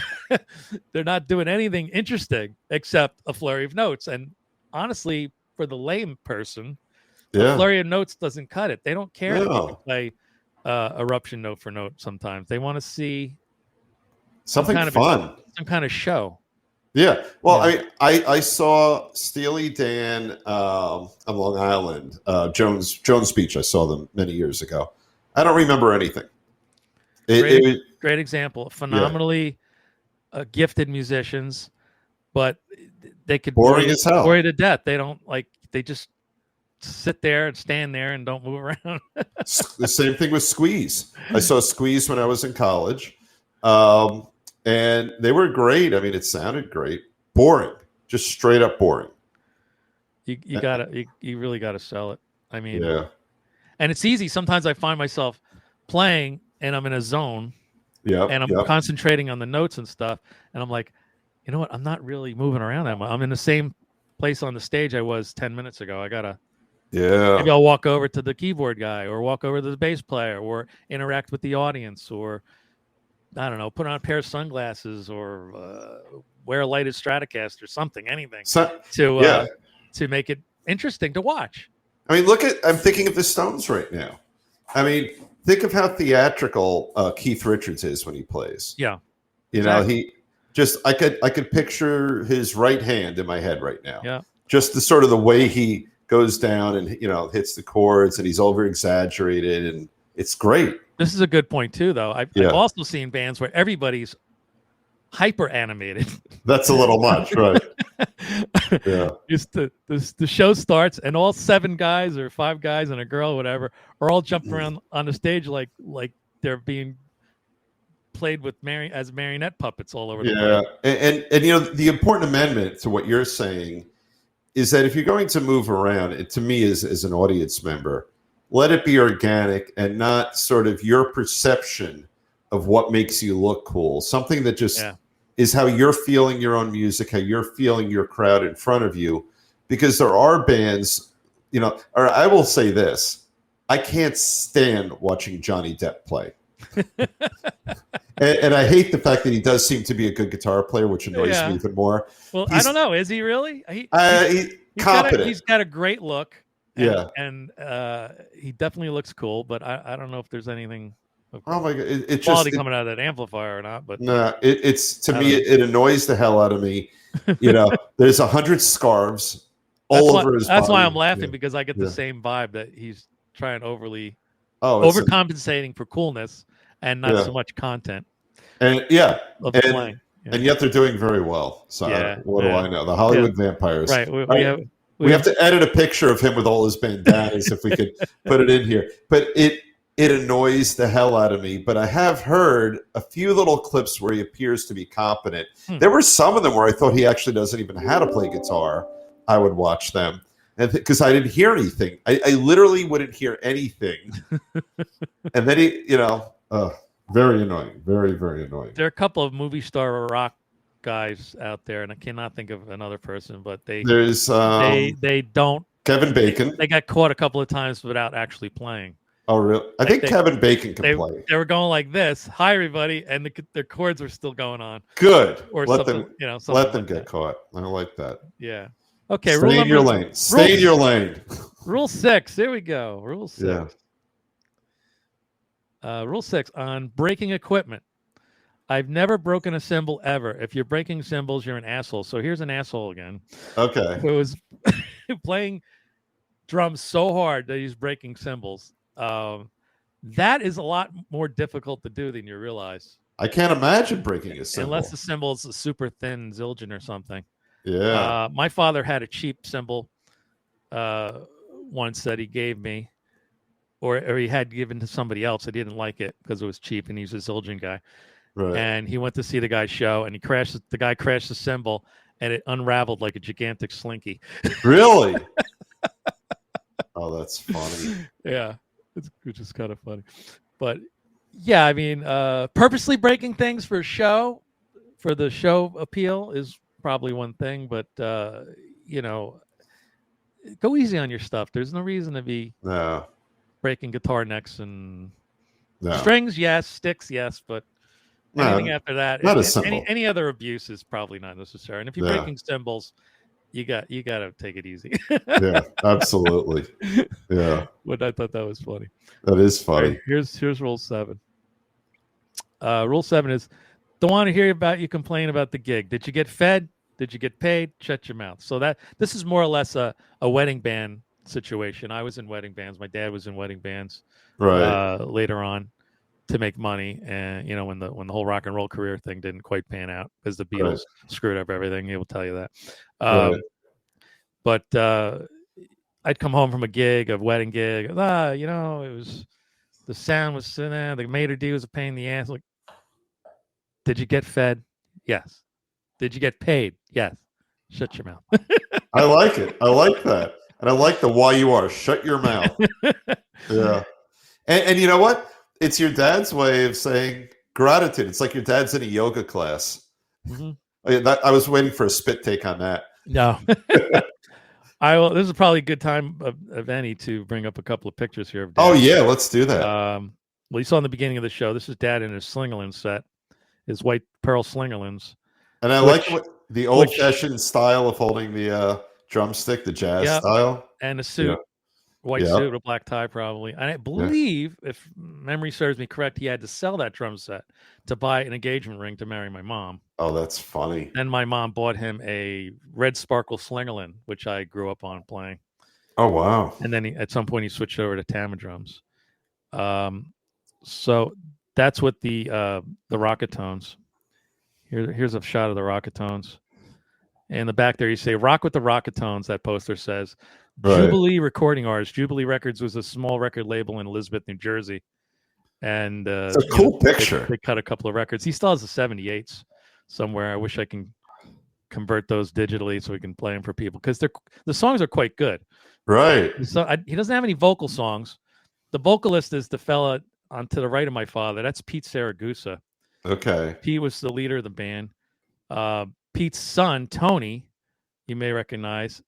C: they're not doing anything interesting except a flurry of notes. And honestly, for the lame person, a flurry of notes doesn't cut it. They don't care if you can play eruption note for note. Sometimes they want to see
B: something fun,
C: some kind of show.
B: Yeah. Well, I saw Steely Dan on Long Island, Jones Beach. I saw them many years ago. I don't remember anything.
C: Great example. Phenomenally gifted musicians, but they could
B: boring as hell.
C: Bore you to death. They don't they just sit there and stand there and don't move around.
B: The same thing with Squeeze. I saw Squeeze when I was in college. And they were great. I mean, it sounded great. Boring, just straight up boring.
C: You really gotta sell it. I mean, and it's easy. Sometimes I find myself playing and I'm in a zone. And I'm concentrating on the notes and stuff. And I'm like, you know what? I'm not really moving around that much. I'm in the same place on the stage I was 10 minutes ago. I gotta. Maybe I'll walk over to the keyboard guy, or walk over to the bass player, or interact with the audience, or I don't know, put on a pair of sunglasses, or wear a lighted Stratocaster, something, anything to make it interesting to watch.
B: I mean, I'm thinking of the Stones right now. I mean, think of how theatrical Keith Richards is when he plays.
C: Yeah.
B: You know, he just, I could picture his right hand in my head right now.
C: Yeah.
B: Just the sort of the way he goes down and, you know, hits the chords, and he's over exaggerated, and it's great.
C: This is a good point too, though. I've also seen bands where everybody's hyper animated.
B: That's a little much, right? Yeah.
C: Just the show starts, and all 7 guys or 5 guys and a girl, whatever, are all jumping around on the stage like they're being played with as marionette puppets all over the place.
B: And you know, the important amendment to what you're saying is that if you're going to move around, and to me as an audience member, let it be organic and not sort of your perception of what makes you look cool. Something that just is how you're feeling your own music, how you're feeling your crowd in front of you. Because there are bands, you know, or I will say this, I can't stand watching Johnny Depp play. and I hate the fact that he does seem to be a good guitar player, which annoys me even more.
C: Well, I don't know. Is he really? He's
B: competent.
C: He's got a great look. And
B: Yeah.
C: He definitely looks cool, but I don't know if there's anything of
B: Oh my god! It's
C: quality
B: just
C: coming out of that amplifier or not. But
B: no, it's to me it annoys the hell out of me. You know, there's 100 scarves all over his body.
C: That's why I'm laughing, because I get the same vibe that he's trying overcompensating for coolness and not so much content.
B: And
C: playing.
B: And yet they're doing very well. So what do I know? The Hollywood Vampires.
C: Right.
B: We have to edit a picture of him with all his bandanas if we could put it in here. But it annoys the hell out of me. But I have heard a few little clips where he appears to be competent. There were some of them where I thought he actually doesn't even know how to play guitar. I would watch them. And because I didn't hear anything. I literally wouldn't hear anything. And then very annoying. Very, very annoying.
C: There are a couple of movie star rock guys out there, and I cannot think of another person, but they don't.
B: Kevin Bacon.
C: They got caught a couple of times without actually playing.
B: Oh, really? I think Kevin Bacon can play.
C: They were going like this. Hi, everybody, and their chords were still going on.
B: Good.
C: Or
B: let
C: something,
B: them,
C: you know,
B: let them get caught. I like that.
C: Yeah. Okay.
B: Stay in your lane. Stay in your lane.
C: Rule 6. Here we go. Rule 6.
B: Yeah.
C: Rule 6 on breaking equipment. I've never broken a cymbal ever. If you're breaking cymbals, you're an asshole. So here's an asshole again.
B: Okay.
C: Who was playing drums so hard that he's breaking cymbals. That is a lot more difficult to do than you realize.
B: I can't imagine breaking a cymbal.
C: Unless the cymbal is a super thin Zildjian or something.
B: Yeah.
C: My father had a cheap cymbal once that he gave me, or he had given to somebody else. I didn't like it because it was cheap, and he's a Zildjian guy.
B: Right.
C: And he went to see the guy's show, and the guy crashed the cymbal, and it unraveled like a gigantic slinky.
B: Really? Oh, that's funny.
C: Yeah, which is kind of funny. But yeah, I mean, purposely breaking things for the show appeal is probably one thing, but you know, go easy on your stuff. There's no reason to be breaking guitar necks and strings. Yes, sticks. Yes, but anything after that, any other abuse is probably not necessary. And if you're breaking cymbals, you got to take it easy.
B: Yeah, absolutely. Yeah.
C: But I thought that was funny.
B: That is funny.
C: Right, here's rule 7. Rule 7 is don't want to hear about you complain about the gig. Did you get fed? Did you get paid? Shut your mouth. So this is more or less a wedding band situation. I was in wedding bands. My dad was in wedding bands later on to make money. And you know, when the whole rock and roll career thing didn't quite pan out because the Beatles screwed up everything. He will tell you that. But I'd come home from a wedding gig. You know, it was the sound was the maitre d' was a pain in the ass. Like, did you get fed? Yes. Did you get paid? Yes. Shut your mouth.
B: I like it. I like that. And I like the why you are. Shut your mouth. Yeah. And you know what? It's your dad's way of saying gratitude. It's like your dad's in a yoga class. Mm-hmm. I was waiting for a spit take on that.
C: No. This is probably a good time of any to bring up a couple of pictures here of Dad.
B: Oh, yeah. Let's do that.
C: Well, you saw in the beginning of the show, this is Dad in his Slingerland set, his white pearl Slingerlands.
B: And I like the old-fashioned style of holding the drumstick, the jazz style.
C: And a suit, white suit with a black tie probably. And I believe, if memory serves me correct, he had to sell that drum set to buy an engagement ring to marry my mom.
B: Oh, that's funny.
C: And my mom bought him a red sparkle Slingerland, which I grew up on playing.
B: Oh, wow.
C: And then at some point he switched over to Tama drums. So that's what the Rocketones. Here's a shot of the Rocketones. In the back there, you say, rock with the Rocketones, that poster says. Jubilee Recording Artist. Jubilee Records was a small record label in Elizabeth, New Jersey. And
B: it's a cool picture.
C: They cut a couple of records. He still has the 78s somewhere. I wish I can convert those digitally so we can play them for people, because the songs are quite good.
B: Right.
C: So he doesn't have any vocal songs. The vocalist is the fella to the right of my father. That's Pete Saragusa.
B: Okay.
C: Pete was the leader of the band. Pete's son, Tony, you may recognize.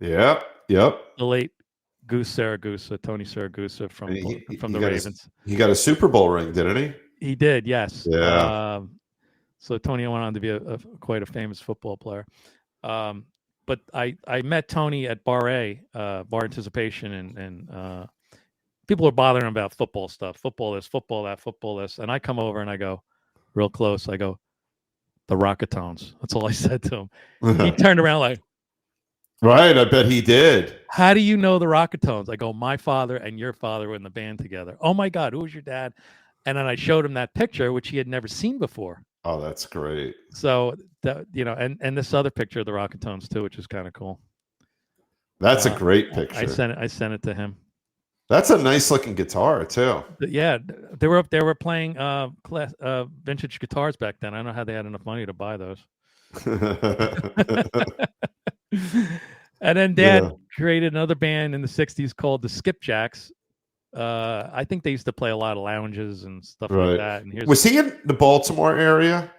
B: Yep.
C: The late Tony Saragusa from the Ravens.
B: He got a Super Bowl ring, didn't he?
C: He did, yes.
B: Yeah.
C: So Tony went on to be quite a famous football player. But I met Tony at Bar A, Bar Anticipation, and people are bothering him about football stuff. Football this, football that, football this. And I come over and I go real close. I go, the Rocketones. That's all I said to him. He turned around like,
B: right, I bet he did.
C: How do you know the Rocketones? I go, my father and your father were in the band together. Oh my God, who was your dad? And then I showed him that picture, which he had never seen before.
B: Oh, that's great.
C: So that, you know, and this other picture of the Rocketones too, which is kind of cool.
B: That's a great picture.
C: I sent it to him.
B: That's a nice looking guitar too.
C: Yeah, they were playing vintage guitars back then. I don't know how they had enough money to buy those. And then Dad created another band in the 60s called the Skipjacks. I think they used to play a lot of lounges and stuff like that. And
B: was he in the Baltimore area?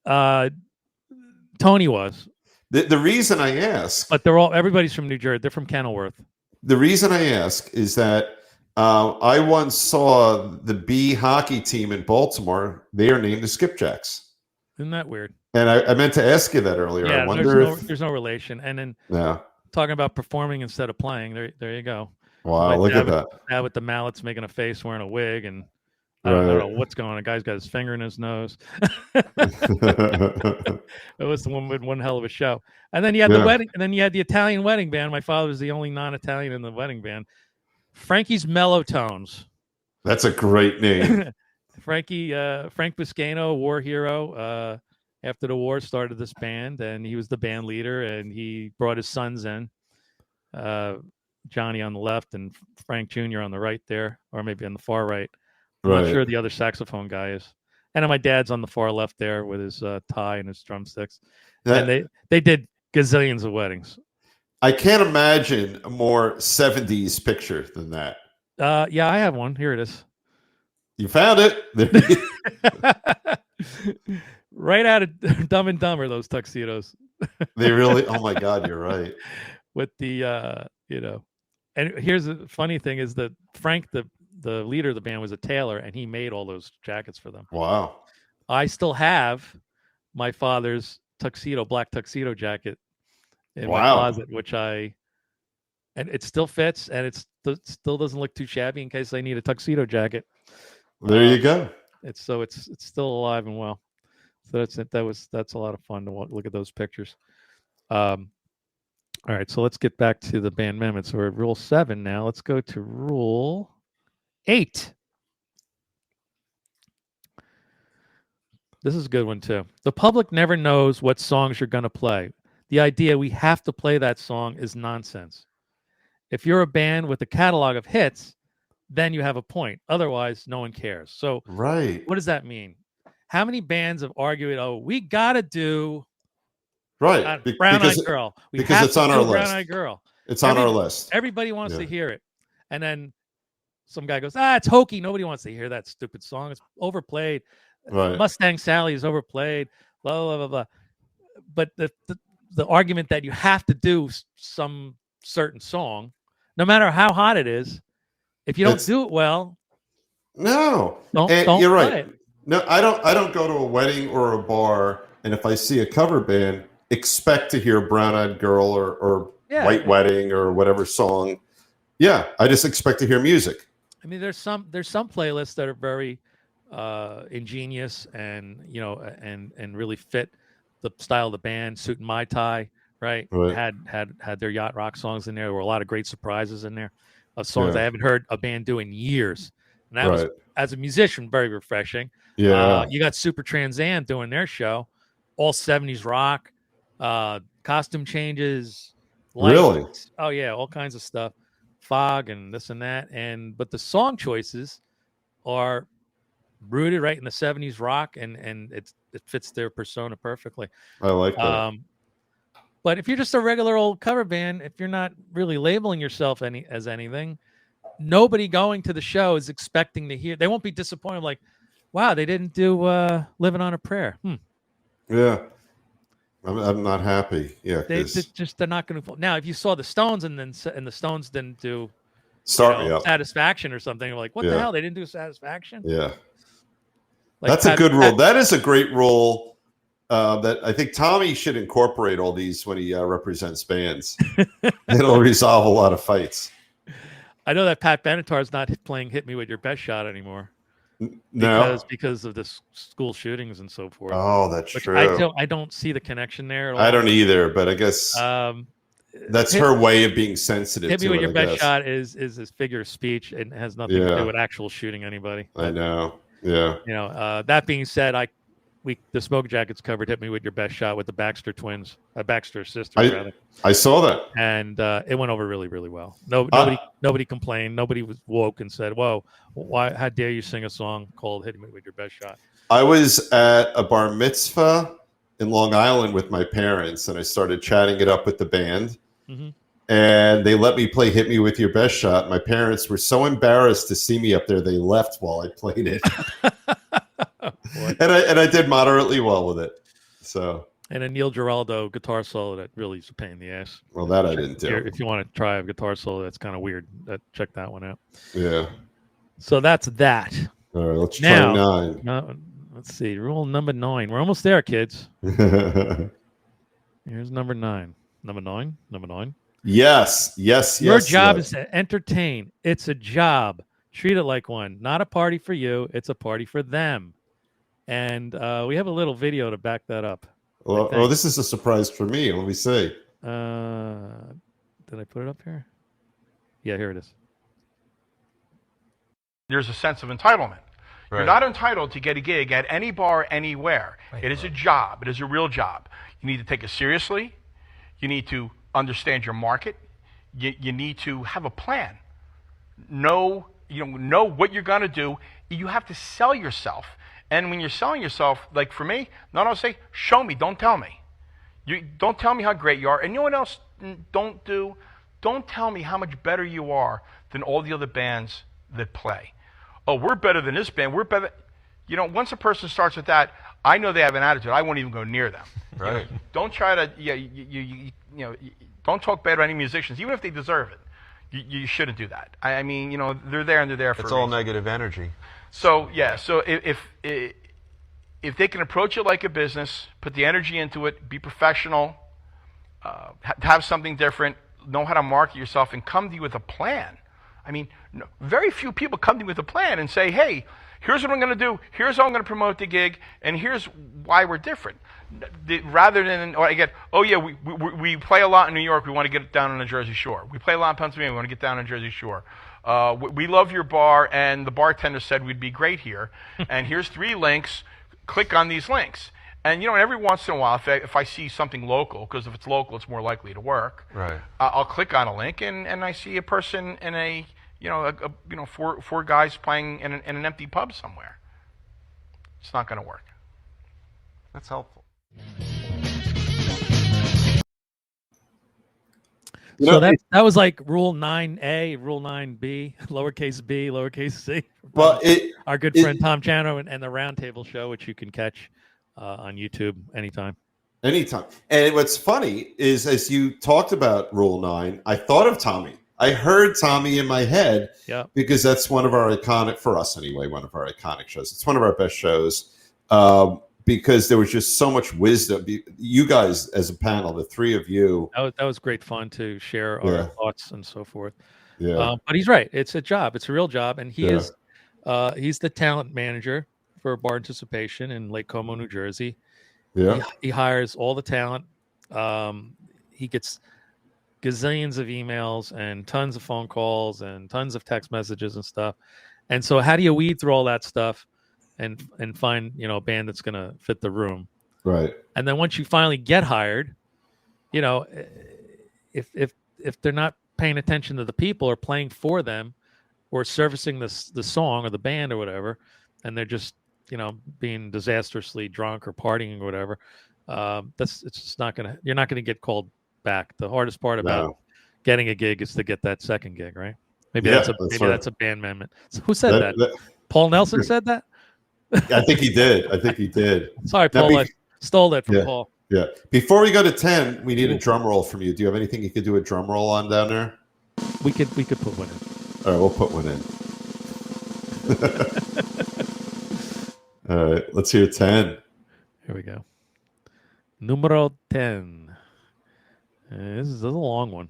C: Tony was.
B: The reason I ask,
C: but everybody's from New Jersey. They're from Kenilworth.
B: The reason I ask is that I once saw the B hockey team in Baltimore. They are named the Skipjacks.
C: Isn't that weird?
B: And I meant to ask you that earlier.
C: Yeah,
B: I wonder if
C: there's no relation. And then
B: yeah.
C: talking about performing instead of playing, there you go.
B: Wow, look at that.
C: Dad with the mallets making a face, wearing a wig, and I don't know what's going on. A guy's got his finger in his nose. It was one hell of a show. And then you had the wedding, and then you had the Italian wedding band. My father was the only non-Italian in the wedding band. Frankie's Mellow Tones.
B: That's a great name.
C: Frank Biscayno, war hero. After the war, started this band, and he was the band leader, and he brought his sons in. Johnny on the left and Frank Jr. on the right there, or maybe on the far right. I'm not sure the other saxophone guy is. And then my dad's on the far left there with his tie and his drumsticks. And they did gazillions of weddings.
B: I can't imagine a more 70s picture than that.
C: Yeah, I have one. Here it is.
B: You found it.
C: Right out of Dumb and Dumber, those tuxedos.
B: They really, oh my God, you're right.
C: With the, and here's the funny thing is that Frank, the leader of the band, was a tailor, and he made all those jackets for them.
B: Wow.
C: I still have my father's black tuxedo jacket in my closet, and it still fits, and it still doesn't look too shabby in case I need a tuxedo jacket.
B: There you go.
C: It's still alive and well. So that's a lot of fun to look at those pictures. All right, so let's get back to the Bandmendments. We're at Rule 7 now. Let's go to Rule 8. This is a good one, too. The public never knows what songs you're going to play. The idea we have to play that song is nonsense. If you're a band with a catalog of hits, then you have a point. Otherwise, no one cares. So what does that mean? How many bands have argued, we got to do...
B: Right.
C: Brown Eyed Girl.
B: Because it's on our list.
C: Brown Eyed Girl.
B: It's on our list.
C: Everybody wants to hear it. And then some guy goes, it's hokey. Nobody wants to hear that stupid song. It's overplayed. Right. Mustang Sally is overplayed. Blah, blah, blah, blah. But the argument that you have to do some certain song, no matter how hot it is, if you don't do it well,
B: don't you're right. It. No, I don't go to a wedding or a bar, and if I see a cover band, expect to hear Brown Eyed Girl or White Wedding or whatever song. Yeah, I just expect to hear music.
C: I mean, there's some playlists that are very ingenious and and really fit the style of the band. Suit and Mai Tai, right? Had their yacht rock songs in there. There were a lot of great surprises in there of songs I haven't heard a band do in years. And that was, as a musician, very refreshing. Yeah, you got Super Trans Am doing their show, all 70s rock. Costume changes, lights. Really? Oh yeah, all kinds of stuff, fog and this and that, but the song choices are rooted right in the 70s rock, and it fits their persona perfectly.
B: I like that.
C: But if you're just a regular old cover band, if you're not really labeling yourself as anything, nobody going to the show is expecting to hear. They won't be disappointed. Like, wow, they didn't do "Living on a Prayer."
B: Yeah. I'm not happy. Yeah,
C: they're not going to. Now, if you saw the Stones and the Stones didn't do Satisfaction or something, you're like, what the hell? They didn't do Satisfaction?
B: Yeah, that's a good rule. That is a great rule that I think Tommy should incorporate all these when he represents bands. It'll resolve a lot of fights.
C: I know that Pat Benatar's not playing "Hit Me with Your Best Shot" anymore. Because of the school shootings and so forth.
B: Oh, that's true.
C: I don't see the connection there at all.
B: I don't either, but I guess that's her way of being sensitive.
C: Hit me with your best shot is his figure of speech and has nothing to do with actual shooting anybody.
B: I know. Yeah.
C: That being said, the Smoke Jackets covered "Hit Me with Your Best Shot" with the Baxter twins, Baxter sisters rather.
B: I saw that,
C: and it went over really, really well. Nobody complained. Nobody was woke and said, "Whoa, why? How dare you sing a song called 'Hit Me with Your Best Shot'?"
B: I was at a bar mitzvah in Long Island with my parents, and I started chatting it up with the band. Mm-hmm. And they let me play "Hit Me with Your Best Shot." My parents were so embarrassed to see me up there, they left while I played it. And I did moderately well with it. So
C: And a Neil Giraldo guitar solo that really is a pain in the ass.
B: Well, that I didn't do.
C: If you want to try a guitar solo that's kind of weird, check that one out.
B: Yeah.
C: So that's that.
B: All right, let's
C: Now,
B: try 9.
C: Let's see. Rule number 9. We're almost there, kids. Here's number 9. Number 9.
B: Yes.
C: Your job is to entertain. It's a job. Treat it like one. Not a party for you. It's a party for them. And we have a little video to back that up.
B: Well, this is a surprise for me. Let me see.
C: Did I put it up here? Yeah, here it is.
D: There's a sense of entitlement. Right. You're not entitled to get a gig at any bar anywhere. Right. It is a job. It is a real job. You need to take it seriously. You need to understand your market. You need to have a plan. Know what you're going to do. You have to sell yourself. And when you're selling yourself, like for me, not I'll say, show me, don't tell me. You don't tell me how great you are. And you know what else don't do? Don't tell me how much better you are than all the other bands that play. Oh, we're better than this band. We're better. You know, once a person starts with that, I know they have an attitude. I won't even go near them.
B: Right.
D: You know, don't try to, don't talk bad about any musicians, even if they deserve it. You shouldn't do that. I mean, they're there and they're there for
E: It's all negative energy.
D: So, yeah, so if they can approach it like a business, put the energy into it, be professional, have something different, know how to market yourself, and come to you with a plan. I mean, very few people come to you with a plan and say, hey, here's what I'm going to do, here's how I'm going to promote the gig, and here's why we're different. Rather than, we play a lot in New York, we want to get down on the Jersey Shore. We play a lot in Pennsylvania, we want to get down on the Jersey Shore. We love your bar, and the bartender said we'd be great here. And here's 3 links. Click on these links. And every once in a while, if I see something local, because if it's local, it's more likely to work. Right. I'll click on a link, and I see a person in a 4 guys playing in an empty pub somewhere. It's not going to work.
E: That's helpful.
C: So that was like Rule 9A, Rule 9B, lowercase b, lowercase c.
B: Well,
C: our good friend Tom Chano and the Roundtable Show, which you can catch on YouTube anytime.
B: Anytime. And what's funny is, as you talked about Rule 9, I thought of Tommy. I heard Tommy in my head because that's one of our iconic, for us anyway, one of our iconic shows. It's one of our best shows. Because there was just so much wisdom. You guys, as a panel, the 3 of you.
C: That was great fun to share our thoughts and so forth.
B: Yeah.
C: But he's right. It's a job. It's a real job. And he's the talent manager for Bar Anticipation in Lake Como, New Jersey.
B: Yeah.
C: He hires all the talent. He gets gazillions of emails and tons of phone calls and tons of text messages and stuff. And so how do you weed through all that stuff and find, a band that's going to fit the room?
B: Right.
C: And then once you finally get hired, if they're not paying attention to the people or playing for them or servicing the song or the band or whatever, and they're just, being disastrously drunk or partying or whatever, it's just you're not going to get called back. The hardest part about getting a gig is to get that second gig, right? Maybe that's a Bandmendment. So who said that? Paul Nelson said that?
B: I think he did.
C: Sorry, Paul. I stole that from Paul.
B: Yeah. Before we go to 10, we need a drum roll from you. Do you have anything you could do a drum roll on down there?
C: We could put one in.
B: All right, we'll put one in. All right, let's hear 10.
C: Here we go. Numero 10. This is a long one.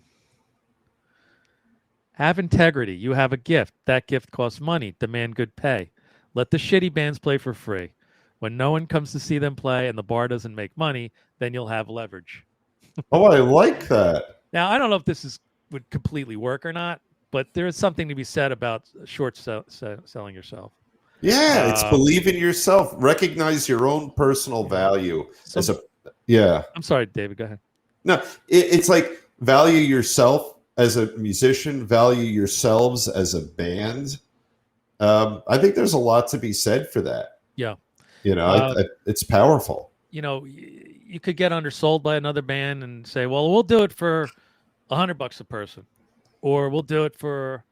C: Have integrity. You have a gift. That gift costs money. Demand good pay. Let the shitty bands play for free. When no one comes to see them play and the bar doesn't make money, then you'll have leverage.
B: Oh, I like that.
C: Now, I don't know if this would completely work or not, but there is something to be said about selling yourself.
B: Yeah, it's believe in yourself. Recognize your own personal value. I'm sorry, David, go ahead. No, it's like value yourself as a musician, value yourselves as a band. I think there's a lot to be said for that.
C: Yeah.
B: It's powerful.
C: You could get undersold by another band and say, well, we'll do it for $100 a person, or we'll do it for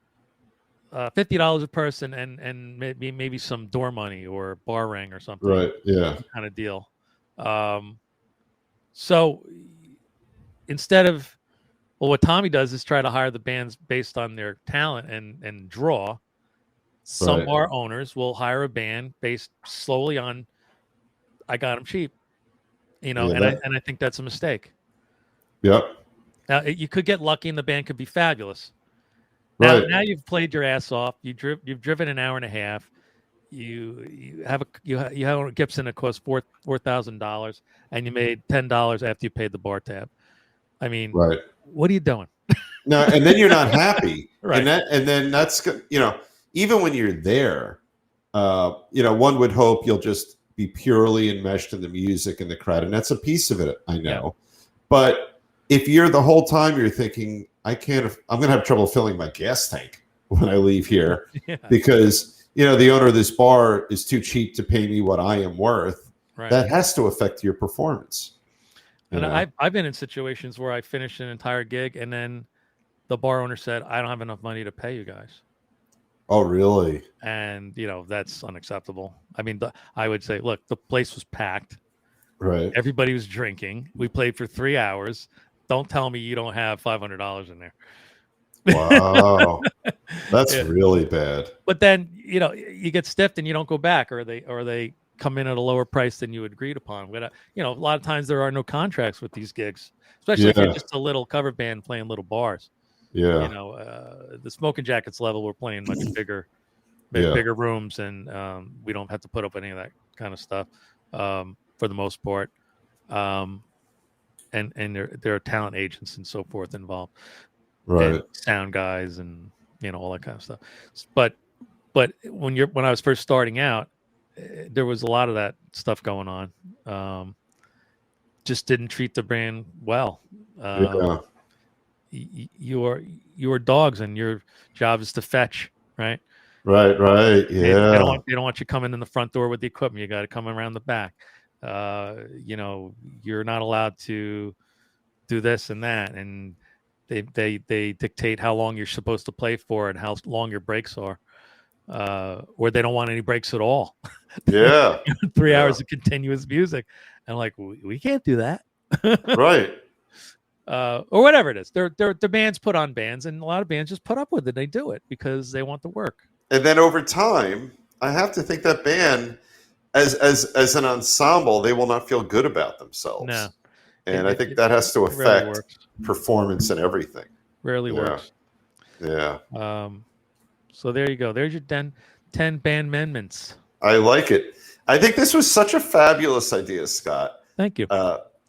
C: $50 a person and maybe some door money or bar ring or something.
B: Right. Yeah.
C: Kind of deal. So instead of, well, what Tommy does is try to hire the bands based on their talent and draw. Some
B: Right.
C: bar owners will hire a band based solely on, I got them cheap, you know,
B: Yeah,
C: and I think that's a mistake.
B: Yep.
C: Now you could get lucky and the band could be fabulous. Now,
B: Right.
C: now you've played your ass off. You've driven an hour and a half. You have a Gibson that costs $4,000, and you made $10 after you paid the bar tab. I mean,
B: Right.
C: what are you doing?
B: No, and then you're not happy.
C: Right.
B: And then that's, you know, even when you're there, you know, one would hope you'll just be purely enmeshed in the music and the crowd, and that's a piece of it, I know.
C: Yeah.
B: But if you're the whole time you're thinking, I'm going to have trouble filling my gas tank when I leave here, because you know the owner of this bar is too cheap to pay me what I am worth.
C: Right.
B: That has to affect your performance.
C: And I've been in situations where I finished an entire gig and then the bar owner said, I don't have enough money to pay you guys.
B: Oh, really?
C: And, you know, that's unacceptable. I mean, I would say, look, the place was packed.
B: Right.
C: Everybody was drinking. We played for 3 hours. Don't tell me you don't have $500 in there.
B: Wow. That's really bad.
C: But then, you know, you get stiffed and you don't go back, or they come in at a lower price than you agreed upon. But, you know, a lot of times there are no contracts with these gigs, especially if you're just a little cover band playing little bars.
B: Yeah.
C: You know, the Smoking Jackets level, we're playing much bigger rooms, and we don't have to put up any of that kind of stuff for the most part. And there are talent agents and so forth involved.
B: Right.
C: And sound guys and, you know, all that kind of stuff. But when I was first starting out, there was a lot of that stuff going on. Just didn't treat the band well. You are dogs, and your job is to fetch, right?
B: Right. Yeah.
C: They don't want you coming in the front door with the equipment. You got to come around the back. You know, you're not allowed to do this and that, and they dictate how long you're supposed to play for and how long your breaks are, or they don't want any breaks at all.
B: Yeah.
C: 3 hours of continuous music. And I'm like, we can't do that.
B: Right.
C: Or whatever it is. The bands put on bands, and a lot of bands just put up with it. They do it because they want the work.
B: And then over time, I have to think that band, as an ensemble, they will not feel good about themselves.
C: No.
B: And I think that has to affect performance and everything.
C: Rarely works.
B: Yeah.
C: So there you go. There's your 10 Bandmendments.
B: I like it. I think this was such a fabulous idea, Scott.
C: Thank you.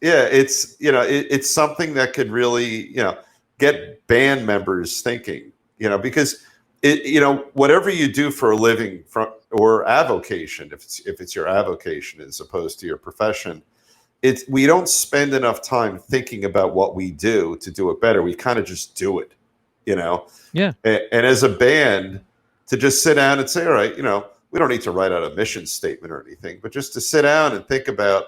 B: It's, you know, it's something that could really, you know, get band members thinking, you know, because you know, whatever you do for a living or avocation, if it's your avocation as opposed to your profession, we don't spend enough time thinking about what we do to do it better. We kind of just do it, you know?
C: Yeah.
B: And as a band, to just sit down and say, all right, you know, we don't need to write out a mission statement or anything, but just to sit down and think about,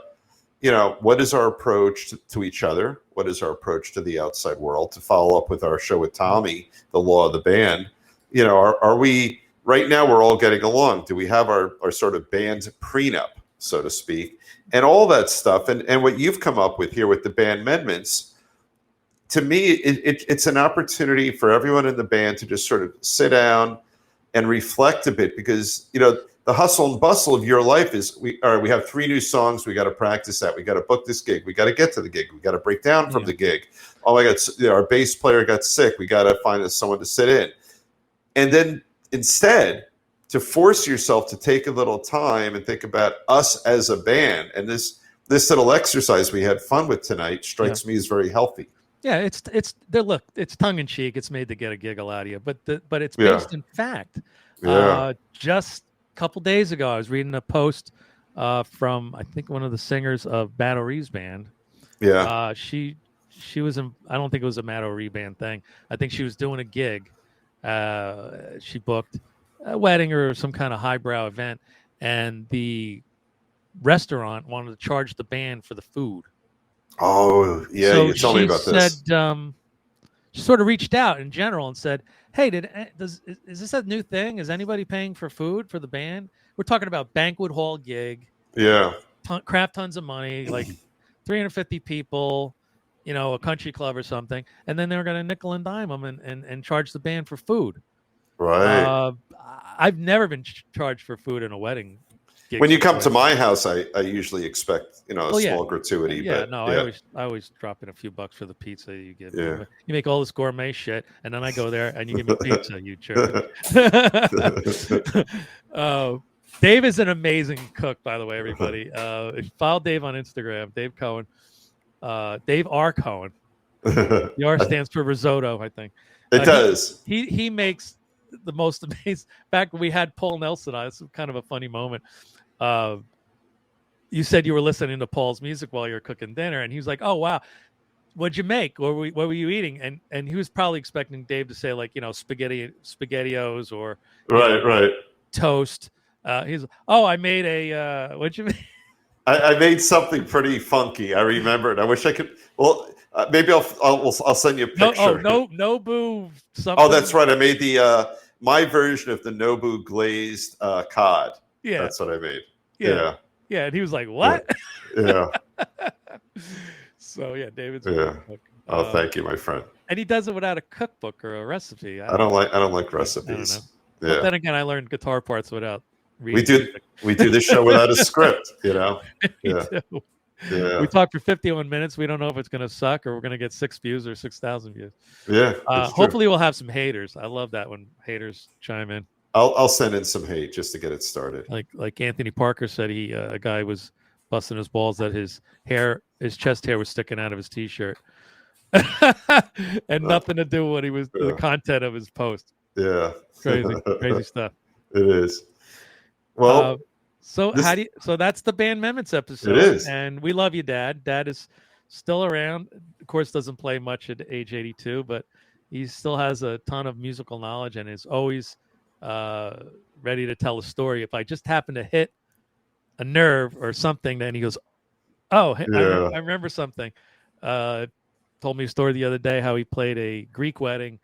B: you know, what is our approach to each other? What is our approach to the outside world? To follow up with our show with Tommy, The Law of the Band, you know, are we, right now we're all getting along. Do we have our sort of band prenup, so to speak, and all that stuff? And what you've come up with here with the Bandmendments, to me, it's an opportunity for everyone in the band to just sort of sit down and reflect a bit, because, you know, the hustle and bustle of your life is we have 3 new songs. We got to practice that. We got to book this gig. We got to get to the gig. We got to break down from the gig. Oh my God, you know, our bass player got sick. We got to find someone to sit in. And then instead, to force yourself to take a little time and think about us as a band, and this little exercise we had fun with tonight strikes me as very healthy.
C: Yeah, it's tongue in cheek. It's made to get a giggle out of you, but it's based in fact.
B: Yeah.
C: Just a couple days ago, I was reading a post from, I think, one of the singers of Matt O'Ree's band.
B: Yeah.
C: She was in, I don't think it was a Matt O'Ree band thing. I think she was doing a gig. She booked a wedding or some kind of highbrow event, and the restaurant wanted to charge the band for the food.
B: Oh, yeah.
C: So
B: you told me about this.
C: She sort of reached out in general and said, hey, is this a new thing? Is anybody paying for food for the band? We're talking about banquet hall gig.
B: Yeah.
C: Crap tons of money, like 350 people, a country club or something, and then they're going to nickel and dime them and charge the band for food.
B: Right.
C: I've never been charged for food in a wedding gig.
B: When you come to my house, I usually expect, a
C: Well, yeah.
B: small gratuity.
C: Yeah,
B: but,
C: no,
B: yeah.
C: I always drop in a few bucks for the pizza you give me.
B: Yeah.
C: You make all this gourmet shit, and then I go there and you give me pizza, you jerk. Dave is an amazing cook, by the way, everybody. Follow Dave on Instagram, Dave Cohen. Dave R. Cohen. The R stands for risotto, I think.
B: It does.
C: He makes the most amazing. Back when we had Paul Nelson on, it's kind of a funny moment. You said you were listening to Paul's music while you were cooking dinner, and he was like, "Oh wow, what'd you make? What were you eating?" And he was probably expecting Dave to say like, SpaghettiOs or
B: right.
C: toast. He's, "Oh, I made a what'd you make?"
B: I made something pretty funky. I remember it. I wish I could. Well, maybe I'll send you a picture.
C: Nobu something.
B: Oh, that's right. I made the my version of the Nobu glazed cod.
C: Yeah,
B: that's what I made.
C: Yeah, and he was like, "What?"
B: Yeah.
C: So yeah, David's
B: cook. Oh, thank you, my friend.
C: And he does it without a cookbook or a recipe.
B: I don't like recipes.
C: I don't know. But then again, I learned guitar parts without reading.
B: We do this show without a script, Yeah.
C: Yeah. We talked for 51 minutes. We don't know if it's going to suck or we're going to get 6 views or 6,000 views.
B: Yeah.
C: Hopefully we'll have some haters. I love that when haters chime in.
B: I'll send in some hate just to get it started.
C: Like Anthony Parker said, a guy was busting his balls that his chest hair was sticking out of his T-shirt, and nothing to do with what he was the content of his post.
B: Yeah,
C: crazy stuff.
B: It is. Well,
C: so that's the Bandmendments episode.
B: It is,
C: and we love you, Dad. Dad is still around. Of course, doesn't play much at age 82, but he still has a ton of musical knowledge and is always ready to tell a story. If I just happen to hit a nerve or something, then he goes, "Oh, I remember something." Told me a story the other day how he played a Greek wedding.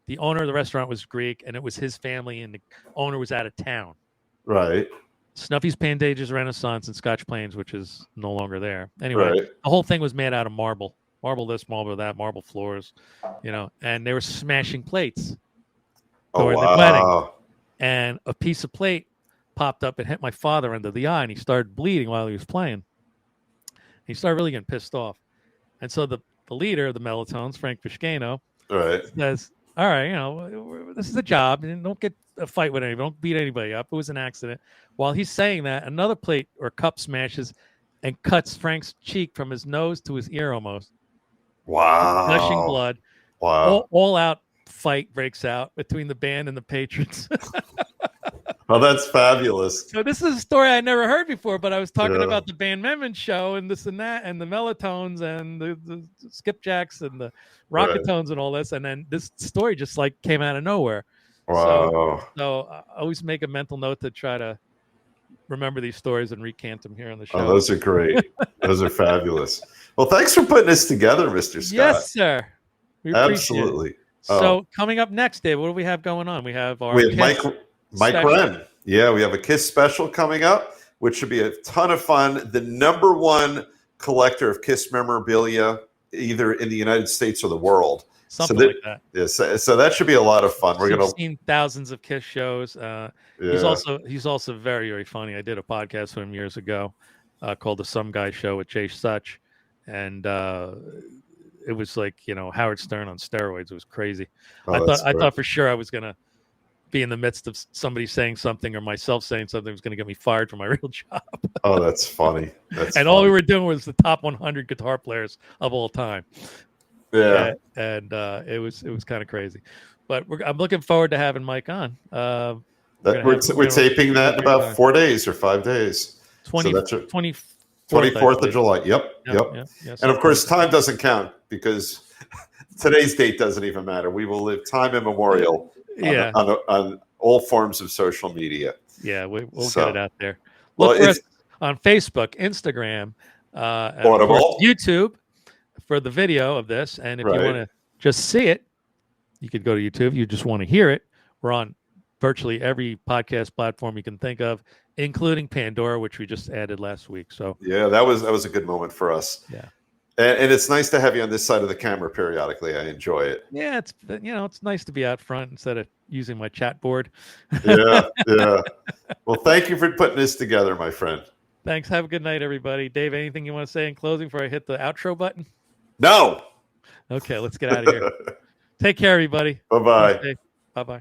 C: The owner of the restaurant was Greek, and it was his family, and the owner was out of town.
B: Right.
C: Snuffy's Pantages Renaissance and Scotch Plains, which is no longer there. Anyway,
B: right.
C: The whole thing was made out of marble this, marble that, marble floors, and they were smashing plates during the wedding. And a piece of plate popped up and hit my father under the eye, and he started bleeding while he was playing. He started really getting pissed off. And so the leader of the Melatones, Frank Piscano, says, "All right, this is a job, and don't get a fight with anybody. Don't beat anybody up. It was an accident." While he's saying that, another plate or cup smashes and cuts Frank's cheek from his nose to his ear almost.
B: Wow.
C: Gushing blood.
B: Wow.
C: All out fight breaks out between the band and the patrons.
B: Oh, that's fabulous.
C: So this is a story I never heard before, but I was talking about the Bandmendments show and this and that and the Melatones and the Skipjacks and the Rocketones and all this. And then this story just like came out of nowhere.
B: Wow.
C: So I always make a mental note to try to remember these stories and recant them here on the show.
B: Oh, those are great. Those are fabulous. Well, thanks for putting this together, Mr. Scott.
C: Yes, sir. We
B: Absolutely.
C: So coming up next, Dave, what do we have going on? We have
B: Mike Wren. Yeah, we have a KISS special coming up, which should be a ton of fun. The #1 collector of KISS memorabilia, either in the United States or the world.
C: Something like that.
B: Yeah, so that should be a lot of fun.
C: We've seen thousands of KISS shows. He's also very, very funny. I did a podcast with him years ago called The Some Guy Show with Jay Such, and it was like Howard Stern on steroids. It was crazy. I thought for sure I was gonna be in the midst of somebody saying something or myself saying something was going to get me fired from my real job.
B: Oh, that's funny.
C: All we were doing was the top 100 guitar players of all time.
B: Yeah.
C: And it was kind of crazy, but I'm looking forward to having Mike on.
B: We're taping that in about 4 days or 5 days. 24th of July. Yep.
C: Yes,
B: and of course, time doesn't count because today's date doesn't even matter. We will live time immemorial. On all forms of social media.
C: Yeah, we'll get it out there. Look for us on Facebook, Instagram,
B: Audible,
C: YouTube for the video of this. And if you want to just see it, you could go to YouTube. You just want to hear it. We're on virtually every podcast platform you can think of, including Pandora, which we just added last week. So
B: yeah, that was a good moment for us.
C: yeah.
B: And it's nice to have you on this side of the camera periodically. I enjoy it.
C: Yeah, it's nice to be out front instead of using my chat board.
B: Yeah. Well, thank you for putting this together, my friend.
C: Thanks. Have a good night, everybody. Dave, anything you want to say in closing before I hit the outro button?
B: No.
C: Okay, let's get out of here. Take care, everybody.
B: Bye-bye.
C: Bye-bye.